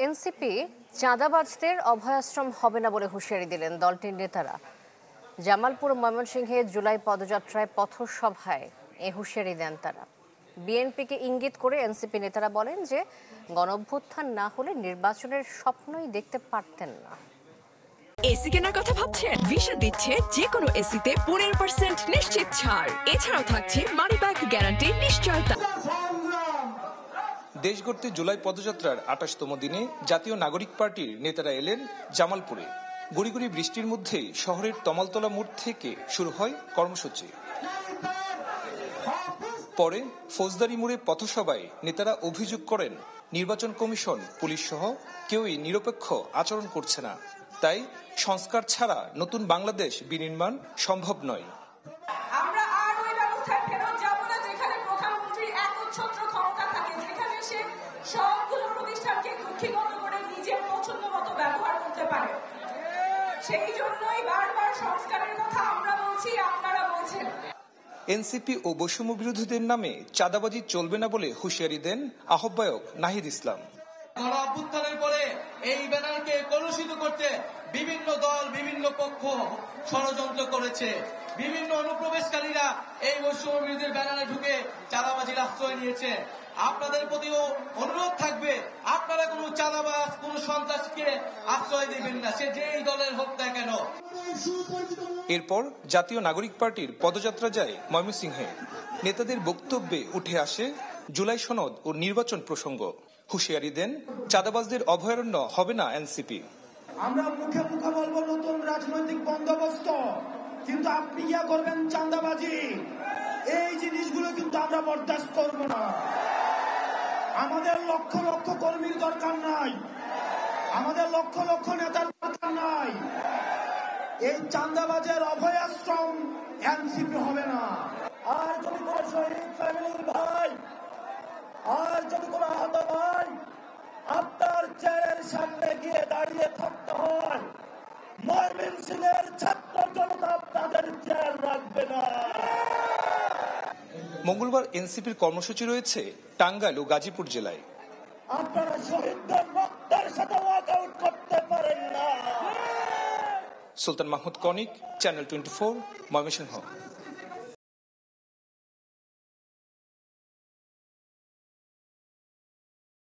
NCP চাঁদাবাজদের অভয়াশ্রম হবে না বলে হুঁশিয়ারি দিলেন দলটির নেতারা। জামালপুর ময়মনসিংহে জুলাই পদযাত্রায় পথসভায় এ হুঁশিয়ারি দেন তারা। বিএনপিকে ইঙ্গিত করে এনসিপি নেতারা বলেন যে গণঅভ্যুত্থান না হলে নির্বাচনের স্বপ্নই দেখতে পারতেন না। এসি কেনার কথা ভাবছেন? ভিসা দিচ্ছে যে কোনো এসিতে 15% নিশ্চিত ছাড়। এছাড়াও থাকছে মানি ব্যাক গ্যারান্টি নিশ্চয়তা। দেশ গড়তে জুলাই পদযাত্রার ২৮তম দিনে জাতীয় নাগরিক পার্টির নেতারা এলেন জামালপুরে। গুড়ি গুড়ি বৃষ্টির মধ্যে শহরের তমালতলা মোড় থেকে শুরু হয় কর্মসূচি। পরে ফৌজদারি মোড়ে পথসভায় নেতারা অভিযোগ করেন নির্বাচন কমিশন, পুলিশ সহ কেউই নিরপেক্ষ আচরণ করছে না। তাই সংস্কার ছাড়া নতুন বাংলাদেশ বিনির্মাণ সম্ভব নয়। আমরা আর ওই ব্যবস্থায় ফেরত যাব না যেখানে প্রধানমন্ত্রীর একচ্ছত্র ক্ষমতা থাকে, যেখানে সে সবগুলো প্রতিষ্ঠানকে কুক্ষিগত করে নিজের পছন্দ মতো ব্যবহার করতে পারে। সেই জন্যই বারবার সংস্কারের কথা আমরা বলছি, আপনারা বলছেন। এনসিপি ও বৈষম্য বিরোধীদের নামে চাঁদাবাজি চলবে না বলে হুঁশিয়ারি দেন আহ্বায়ক নাহিদ ইসলাম। গণঅভ্যুত্থানের পরে এই ব্যানারকে কলুষিত করতে বিভিন্ন দল, বিভিন্ন পক্ষ ষড়যন্ত্র করেছে। বিভিন্ন অনুপ্রবেশকারীরা এই বৈষম্য বিরোধীর ব্যানারে ঢুকে চাঁদাবাজির আশ্রয় নিয়েছে। আপনাদের প্রতিও অনুরোধ থাকবে, আপনারা কোনো চাঁদাবাজ, কোনো সন্ত্রাসকে আশ্রয় দেবেন না, সে যেই দলের হোক না কেন। এরপর জাতীয় নাগরিক পার্টির পদযাত্রা যায় ময়মনসিংহে। নেতাদের বক্তব্যে উঠে আসে জুলাই সনদ ও নির্বাচন প্রসঙ্গ। হুঁশিয়ারি দেন চাঁদাবাজদের অভয়ারণ্য হবে না এনসিপি। আমরা মুখে মুখে বলবো নতুন রাজনৈতিক বন্দোবস্ত, কিন্তু আপনি ইয়া করবেন চাঁদাবাজি, এই জিনিসগুলো কিন্তু আমরা বরদাস্ত করব না। আমাদের লক্ষ লক্ষ কর্মীর দরকার নাই, আমাদের লক্ষ লক্ষ নেতার দরকার নাই। এই চাঁদাবাজের অভয়াশ্রম এনসিপি হবে না। আর যদি কোনো শহীদ ফ্যামিলির ভাই, আর যদি কোনো আহত ভাই আপনার চেয়ারের সামনে গিয়ে দাঁড়িয়ে থাকতে হয়, ময়মনসিংহের ছাত্র জনতা আপনাদের চেয়ার রাখবে না। মঙ্গলবার এনসিপির কর্মসূচি রয়েছে টাঙ্গাইল ও গাজীপুর জেলায়। আপনারা শহীদদের রক্তের সাথে ওয়াকআউট করতে পারেন না। সুলতান মাহমুদ কনিক, চ্যানেল 24, ময়মনসিংহ।